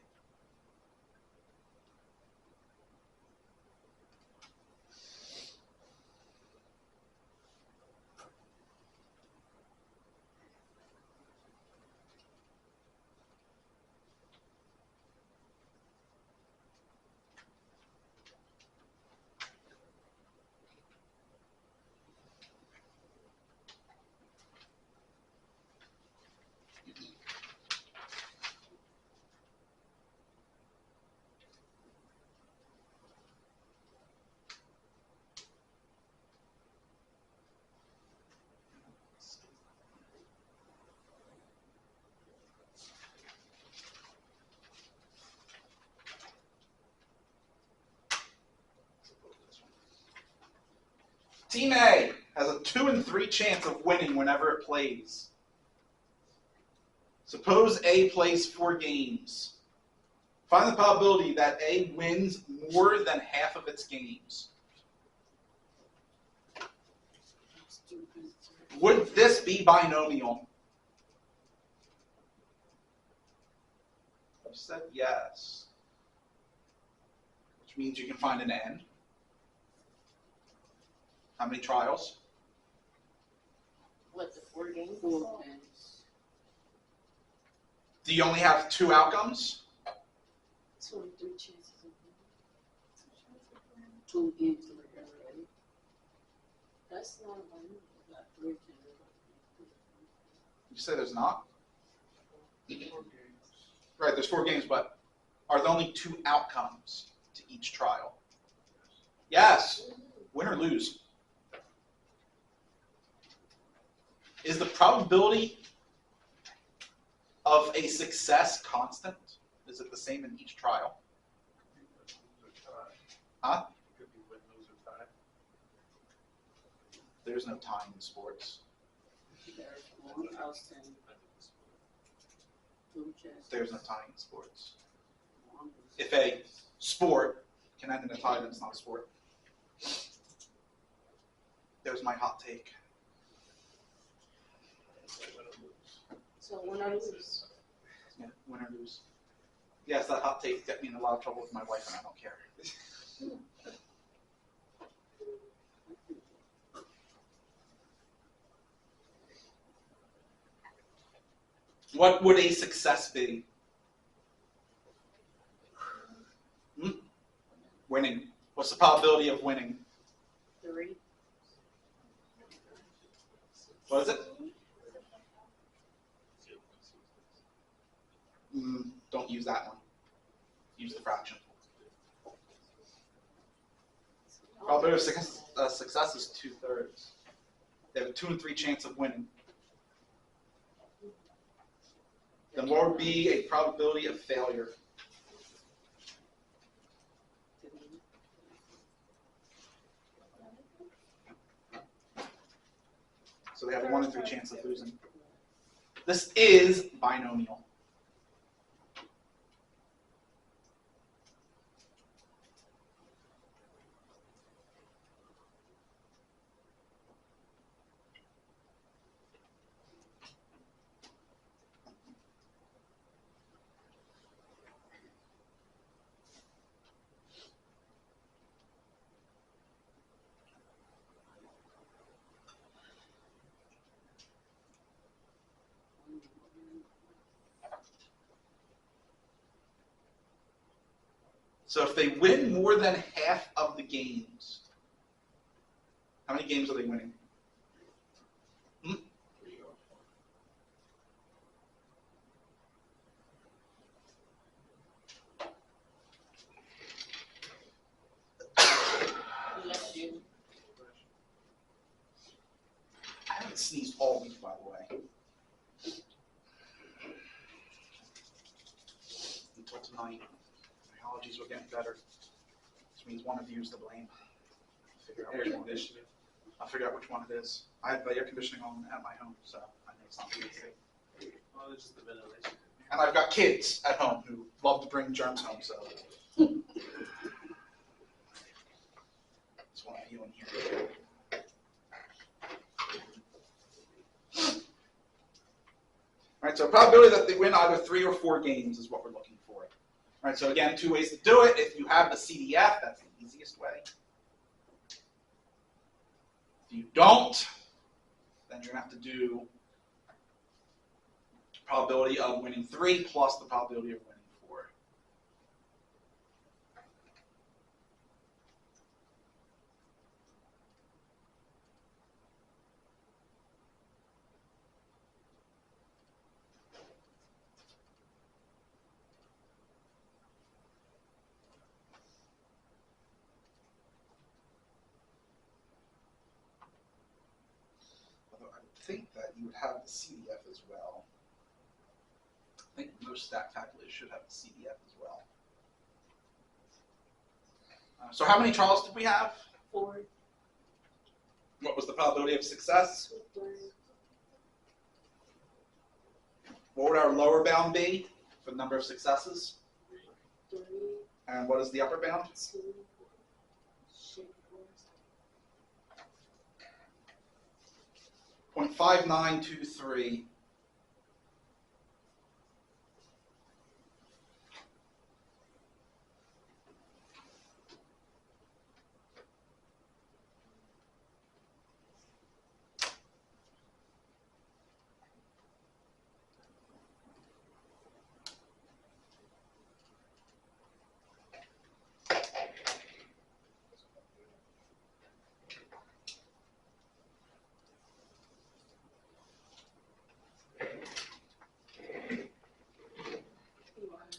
A: Team A has a 2 in 3 chance of winning whenever it plays. Suppose A plays 4 games. Find the probability that A wins more than half of its games. Would this be binomial? I've said yes, which means you can find an N. How many trials?
B: What, the 4 games?
D: 4 games.
A: Do you only have 2 outcomes?
B: 2 and 3 chances of winning.
D: 2 in 3, right?
B: That's not a binomial.
D: Got 3 chances.
A: You say there's not?
C: 4 games.
A: Right, there's 4 games, but are there only 2 outcomes to each trial? Yes. Win or lose. Is the probability of a success constant? Is it the same in each trial? Huh?
C: Could be win, lose, or tie.
A: There's no time in sports.
D: There's 1 outstanding. 2 chances.
A: There's no time in sports.
D: 1
A: If a sport can end in a tie, then it's not a sport. There's my hot take.
B: So win or lose.
A: Yeah, win or lose. Yes, that hot take got me in a lot of trouble with my wife, and I don't care. What would a success be? Winning. What's the probability of winning?
B: 3.
A: What is it? Don't use that one. Use the fraction. Probability of success is 2/3. They have a 2 in 3 chance of winning. Then what would be a probability of failure? So they have a 1 in 3 chance of losing. This is binomial. So if they win more than half of the games, how many games are they winning?
B: Bless you.
A: I haven't sneezed all week, by the way. Until tonight. My allergies were getting better. Which means one of you is to blame.
C: Air conditioning.
A: I'll figure out which one it is. I have the air conditioning on at my home, so I know it's not easy.
C: Oh, it's just the ventilation.
A: And I've got kids at home who love to bring germs home, so. It's one of you in here. All right, so probability that they win either 3 or 4 games is what we're looking for. All right, so again, 2 ways to do it. If you have the CDF, that's the easiest way. If you don't, then you're going to have to do probability of winning 3 plus the probability of winning 4. Although I would think that you would have the CDF as well. I think most stat calculators should have the CDF as well. So how many trials did we have?
B: 4.
A: What was the probability of success?
B: 2/3.
A: What would our lower bound be for the number of successes?
B: 3,
A: And what is the upper bound?
B: 2, shit, 4.
A: 0.5923.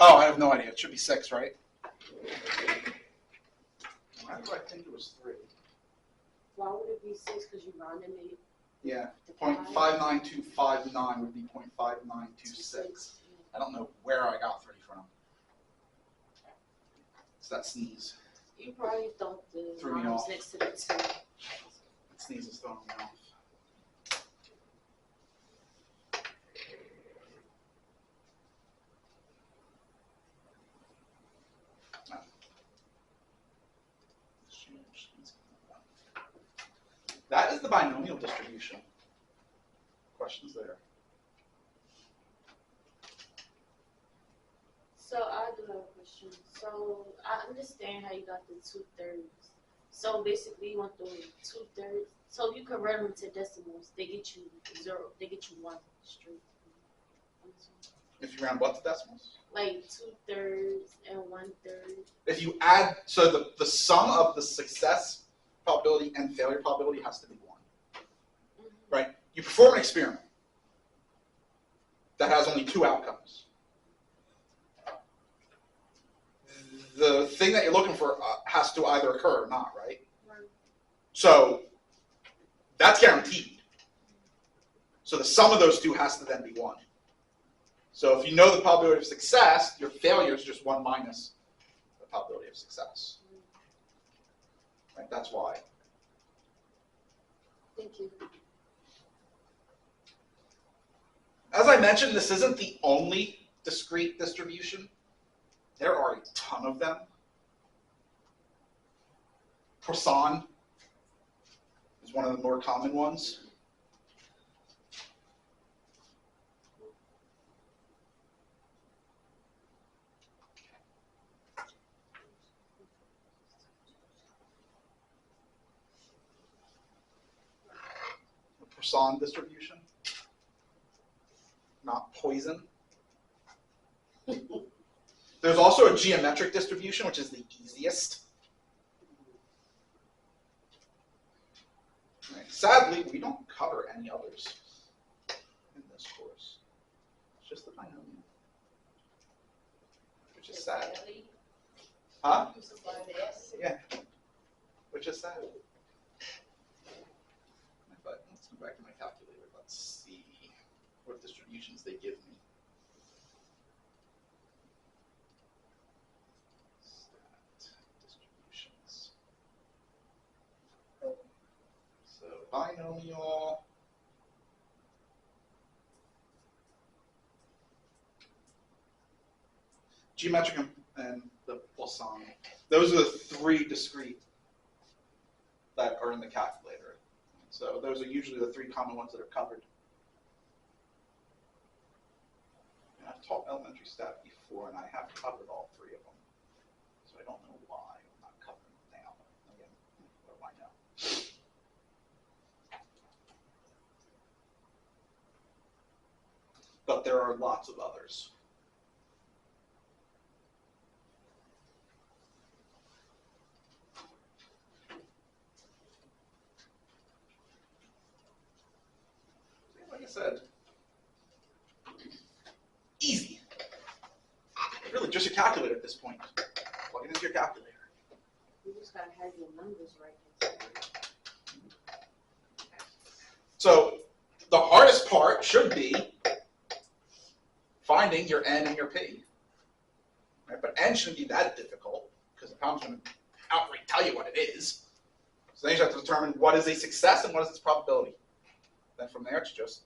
A: Oh, I have no idea. It should be 6, right? Why do I think it was 3?
B: Why would it be 6? Because you rounded it
A: Yeah.
B: to 5.
A: 0.59259 would be 0.5926. I don't know where I got 3 from. It's that sneeze.
B: You probably thought the
A: Threw me
B: line was
A: off.
B: next to the 2.
A: That sneeze is throwing me off. That is the binomial distribution. Questions there?
B: So I do have a question. So I understand how you got the 2/3. So basically, you want the 2/3. So you convert them to decimals. They get you 0. They get you 1 straight.
A: If you round what to decimals?
B: Like 2/3 and 1/3.
A: If you add, so the sum of the success probability and failure probability has to be 1. Right? You perform an experiment that has only 2 outcomes. The thing that you're looking for has to either occur or not, right?
B: Right.
A: So that's guaranteed. So the sum of those two has to then be 1. So if you know the probability of success, your failure is just 1 minus the probability of success. Right? That's why.
B: Thank you.
A: As I mentioned, this isn't the only discrete distribution. There are a ton of them. Poisson is one of the more common ones. The Poisson distribution, not poison. There's also a geometric distribution, which is the easiest. Right. Sadly, we don't cover any others in this course. It's just the binomial, which is sad. Huh? Yeah, which is sad. But let's go back to my calculator. Let's see what distributions they give me. Distributions. So binomial. Geometric and the Poisson. Those are the 3 discrete that are in the calculator. So those are usually the 3 common ones that are covered. And I've taught elementary stat before, and I have covered all 3 of them. So I don't know why I'm not covering them now. Again, what do I know? But there are lots of others. Like I said, easy. Really, just your calculator at this point. Plug it into your calculator.
B: You just gotta have your numbers right.
A: So the hardest part should be finding your N and your P. Right? But N shouldn't be that difficult because the problem's going to outright tell you what it is. So then you have to determine what is a success and what is its probability. Then from there, it's just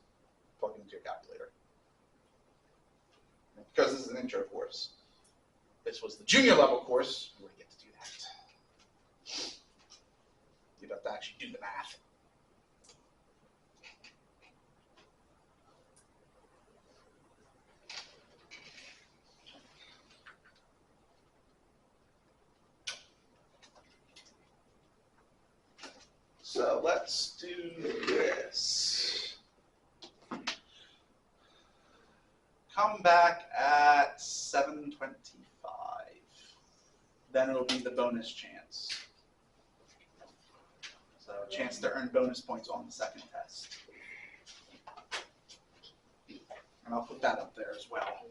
A: plug it into your calculator. And because this is an intro course, this was the junior level course, you wouldn't get to do that. You'd have to actually do the math. So let's do this. Come back at 7:25. Then it'll be the bonus chance. So a chance to earn bonus points on the second test. And I'll put that up there as well.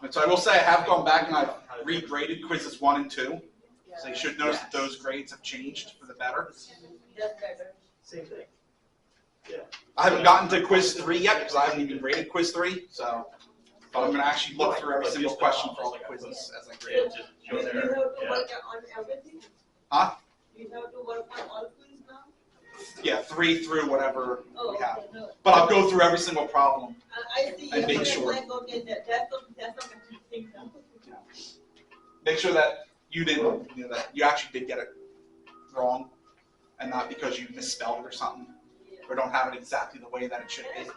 A: And so I will say I have gone back and I've regraded quizzes 1 and 2. So you should notice that those grades have changed for the better.
D: That's better.
G: Same thing.
A: I haven't gotten to quiz 3 yet because I haven't even graded quiz 3. So, but I'm going to actually look through every single question for all the quizzes as I grade.
F: Yeah, just
D: You
F: show
D: have
F: there.
D: to
F: Yeah.
D: work on everything?
A: Huh?
D: You have to work on all quiz now?
A: Yeah, 3 through whatever
D: Oh,
A: we have.
D: okay, no.
A: But I'll go through every single problem.
D: I see.
A: And make
D: Yes,
A: sure.
D: like, okay, that's a thing now.
A: Make sure that you didn't, that you actually did get it wrong, and not because you misspelled it or something, or don't have it exactly the way that it should be.